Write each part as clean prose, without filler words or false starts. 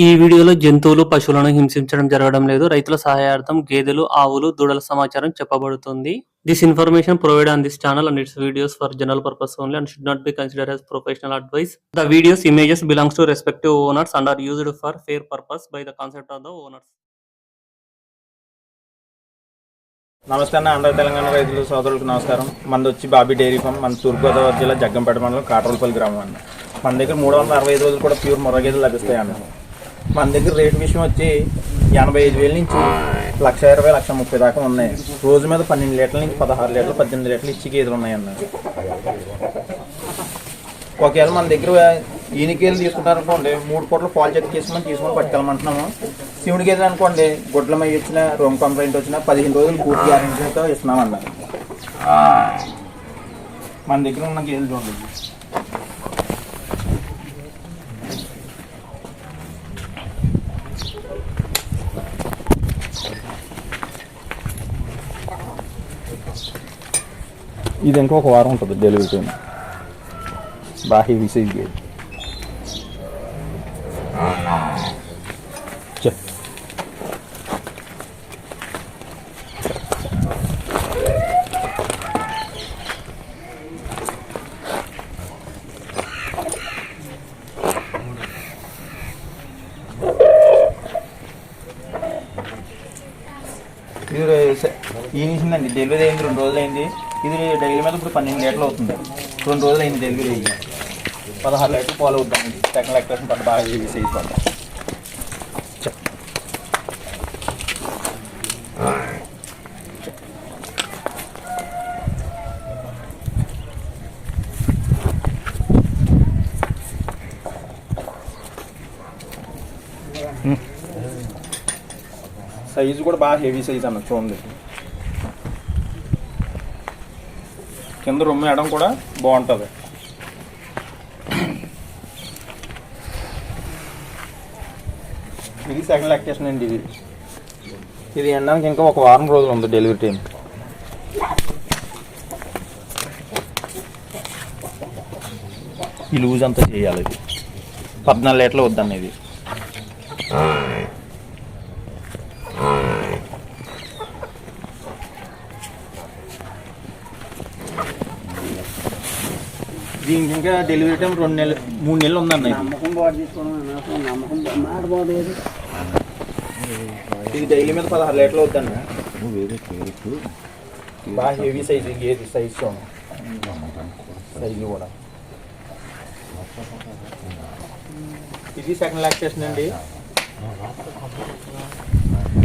ఈ వీడియోలో జంతువులు, పశువులను హింసించడం జరగడం లేదు. రైతుల సహాయార్థం గేదెలు, ఆవులు, దూడల సమాచారం చెప్పబడుతుంది. This information provided on this channel and its videos for general purpose only and should not be considered as professional advice. The videos images belongs to respective owners and are used for fair purpose by the concept of the owners. నమస్తే అన్న, ఆంధ్ర తెలంగాణ రైతుల సోదరులకు నమస్కారం. మనది వచ్చి Bobby dairy farm. మన తూర్పుగోదావరి జిల్లా జగ్గంపేట మండలం కాట్రోల్పల్లి గ్రామం అన్న. మన దగ్గర 365 రోజులు కూడా ప్యూర్ ముర్రా గేదెలు లభిస్తాయి అన్న. మన దగ్గర రేటు విషయం వచ్చి 85,000 నుంచి 1,20,000, 1,30,000 దాకా ఉన్నాయి. రోజు మీద 12 లీటర్ల నుంచి 16 లీటర్లు, 18 లీటర్లు ఇచ్చి గేదెలు ఉన్నాయన్న. ఒకవేళ మన దగ్గర ఈనికేలు తీసుకుంటారనుకోండి, 3 పూటలు పాలు చెక్ తీసుకొని పట్టుకెళ్ళమంటున్నాము. శివుడి గేదెలు అనుకోండి, గుడ్ల మై వచ్చిన రూమ్ కంప్లైంట్ వచ్చినా 15 రోజులు పూర్తి గ్యారెంటీతో ఇస్తున్నామన్న. మన దగ్గర ఉన్న గేదెలు చూడండి. ఇది ఇంకొక వారం ఉంటుంది డెలివరీ టైం. బాగా హెవీ సైజ్ గేదె. ఇది ఈనిసిందండి, డెలివరీ అయింది 2 రోజులు అయింది. ఇది డైలీ మీద ఇప్పుడు 12 లీటర్లు అవుతుంది. 2 రోజులు అయింది డెలివరీ అయ్యి. 16 లీటర్లు పాలు అవుతుంది. సెకండ్ లాక్టేషన్ పడ్డ బాగా హెవీ సైజ్ పడ్డ. సైజు కూడా బాగా హెవీ సైజ్ అన్న. చూడండి, కింద రొమ్ము వేయడం కూడా బాగుంటుంది. ఇది సెకండ్ లాక్టేషన్ అండి. ఇది ఎండడానికి ఇంకా ఒక వారం రోజులు ఉంది డెలివరీ టైం. ఈ లూజ్ అంతా చేయాలి. ఇది 14 లీటర్లు వద్దన్న. ఇది దీనికి ఇంకా డెలివరీ టైం 3 నెలలు ఉందన్న. ఇది డైలీ మీద 16 లీటర్లు అవుద్దన్న. బాగా హెవీ సైజ్ ఏది సైజ్ చూడండి. సైజు కూడా ఇది సెకండ్ లాక్టేషన్ అండి.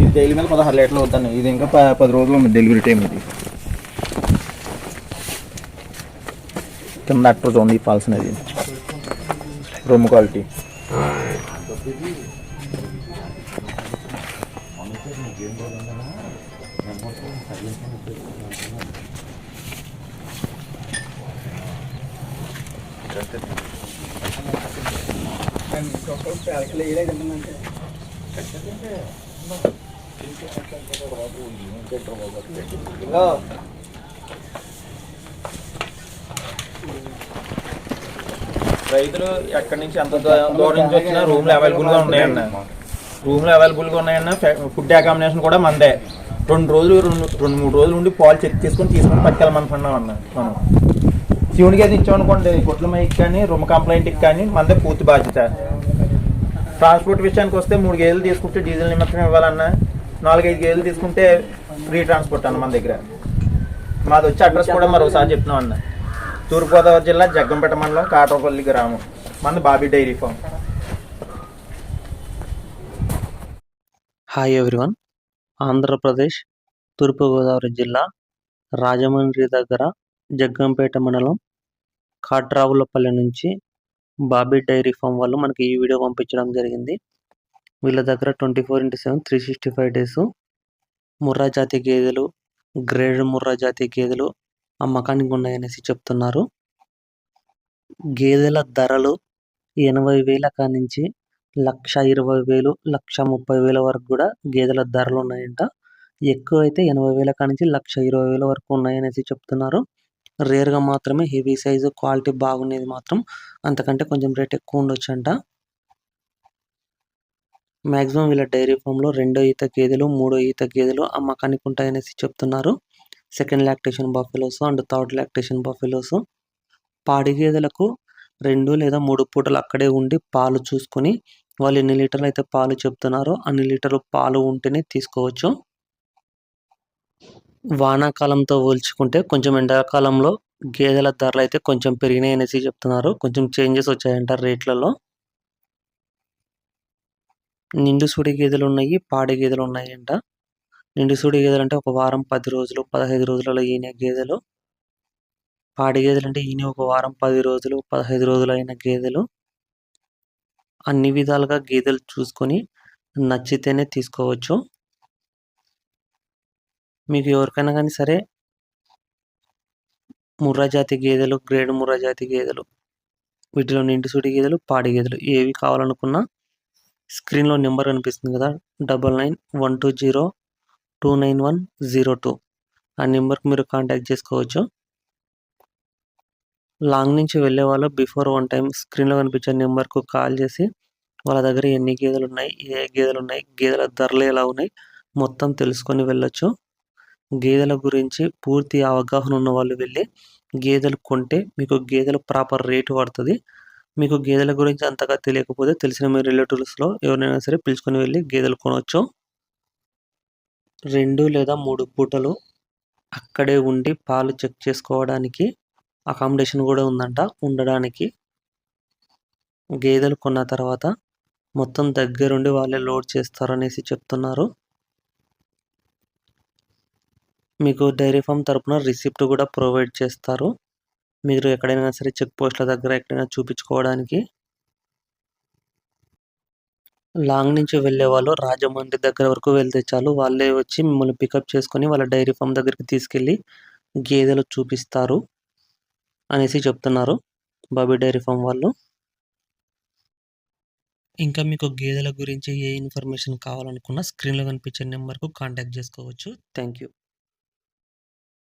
ఇది డైలీ మీద 16 లీటర్లు అవుద్దన్న. ఇది ఇంకా 10 రోజులు ఉంది డెలివరీ టైం. ఇది కింద అట్టర్ చూడండి ఇవ్వాల్సినది. రొమ్ము క్వాలిటీ. రైతులు ఎక్కడి నుంచి ఎంత దూరం నుంచి వచ్చినా రూమ్లు అవైలబుల్గా ఉన్నాయన్న. ఫుడ్ అకామిడేషన్ కూడా మందే. 2 3 రోజులు ఉండి పాలు చెక్ తీసుకొని పట్టుకెళ్ళమనుకున్నాం అన్న. మనం శివునికి అయితే ఇచ్చామనుకోండి, గుడ్ల మైకి కానీ రూమ్ కంప్లైంట్కి కానీ మనదే పూర్తి బాధ్యత. ట్రాన్స్పోర్ట్ విషయానికి వస్తే 3 గేదెలు తీసుకుంటే డీజిల్ నిమిత్తం ఇవ్వాలన్నా, 4-5 గేదెలు తీసుకుంటే ఫ్రీ ట్రాన్స్పోర్ట్ అన్న మన దగ్గర. మాది వచ్చి అడ్రస్ కూడా మరోసారి చెప్తున్నాం అన్న. తూర్పుగోదావరి జిల్లా జగ్గంపేట మండలం కాట్రోల్పల్లి గ్రామం. మన Bobby dairy farm. Hi everyone. Andhra Pradesh తూర్పుగోదావరి జిల్లా రాజమండ్రి దగ్గర జగ్గంపేట మండలం కాట్రావులపల్లి నుంచి బాబీ డైరీ ఫామ్ వాళ్ళు మనకి ఈ వీడియో పంపించడం జరిగింది. వీళ్ళ దగ్గర 24/7 365 డేస్ ముర్రా జాతి గేదెలు, గ్రేడ్ ముర్రా జాతి గేదెలు అమ్మకానికి ఉన్నాయనేసి చెప్తున్నారు. గేదెల ధరలు 80,000 కానించి 1,20,000, 1,30,000 వరకు కూడా గేదెల ధరలు ఉన్నాయంట. ఎక్కువ అయితే 80,000 కానించి 1,20,000 వరకు ఉన్నాయనేసి చెప్తున్నారు. రేర్గా మాత్రమే హెవీ సైజు క్వాలిటీ బాగుండేది మాత్రం అంతకంటే కొంచెం రేట్ ఎక్కువ ఉండొచ్చు అంట. మ్యాక్సిమం వీళ్ళ డైరీ ఫామ్లో 2 ఈత గేదెలు 3 ఈత గేదెలు అమ్మకానికి ఉంటాయనేసి చెప్తున్నారు. Second lactation buffaloes and third lactation buffaloes. పాడి గేదెలకు 2 లేదా 3 పూటలు అక్కడే ఉండి పాలు చూసుకొని వాళ్ళు ఎన్ని లీటర్లు అయితే పాలు చెప్తున్నారో అన్ని లీటర్లు పాలు ఉంటేనే తీసుకోవచ్చు. వానాకాలంతో పోల్చుకుంటే కొంచెం ఎండాకాలంలో గేదెల ధరలు అయితే కొంచెం పెరిగినాయి అనేసి చెప్తున్నారు. కొంచెం చేంజెస్ వచ్చాయంట రేట్లలో. నిండు సూడి గేదెలు ఉన్నాయి, పాడి గేదెలు ఉన్నాయంట. నిండు సూడి గేదెలు అంటే ఒక వారం 10 రోజులు 15 రోజులలో ఈనే గేదెలు. పాడి గేదెలు అంటే ఈయన ఒక వారం 10 రోజులు 15 రోజులు అయిన గేదెలు. అన్ని విధాలుగా గేదెలు చూసుకొని నచ్చితేనే తీసుకోవచ్చు. మీకు ఎవరికైనా కానీ సరే ముర్రా జాతి గేదెలు, గ్రేడ్ ముర్రా జాతి గేదెలు, వీటిలో నిండు సూడి గేదెలు, పాడి గేదెలు ఏవి కావాలనుకున్నా స్క్రీన్లో నెంబర్ కనిపిస్తుంది కదా 9912029102 ఆ నెంబర్కి మీరు కాంటాక్ట్ చేసుకోవచ్చు. లాంగ్ నుంచి వెళ్ళే వాళ్ళు బిఫోర్ 1 టైం స్క్రీన్లో కనిపించే నెంబర్కు కాల్ చేసి వాళ్ళ దగ్గర ఎన్ని గేదెలు ఉన్నాయి, ఏ గేదెలు ఉన్నాయి, గేదెల ధరలు ఎలా ఉన్నాయి మొత్తం తెలుసుకొని వెళ్ళొచ్చు. గేదెల గురించి పూర్తి అవగాహన ఉన్న వాళ్ళు వెళ్ళి గేదెలు కొంటే మీకు గేదెలు ప్రాపర్ రేటు పడుతుంది. మీకు గేదెల గురించి అంతగా తెలియకపోతే తెలిసిన మీ రిలేటివ్స్లో ఎవరినైనా సరే పిలుచుకొని వెళ్ళి గేదెలు కొనవచ్చు. 2 లేదా 3 పూటలు అక్కడే ఉండి పాలు చెక్ చేసుకోవడానికి అకామిడేషన్ కూడా ఉందంట ఉండడానికి. గేదెలు కొన్న తర్వాత మొత్తం దగ్గరుండి వాళ్ళే లోడ్ చేస్తారనేసి చెప్తున్నారు. మీకు డైరీ ఫామ్ తరపున రిసిప్ట్ కూడా ప్రొవైడ్ చేస్తారు. మీరు ఎక్కడైనా సరే చెక్ పోస్ట్ల దగ్గర ఎక్కడైనా చూపించుకోవడానికి. లాంగ్ నుంచి వెళ్ళే వాళ్ళు రాజమండ్రి దగ్గర వరకు వెళ్తే చాలు, వాళ్ళే వచ్చి మిమ్మల్ని పికప్ చేసుకొని వాళ్ళ డైరీ ఫామ్ దగ్గరికి తీసుకెళ్ళి గేదెలు చూపిస్తారు అనేసి చెప్తున్నారు బాబీ డైరీ ఫామ్ వాళ్ళు. ఇంకా మీకు గేదెల గురించి ఏ ఇన్ఫర్మేషన్ కావాలనుకున్నా స్క్రీన్లో కనిపించే నెంబర్కు కాంటాక్ట్ చేసుకోవచ్చు. Thank you.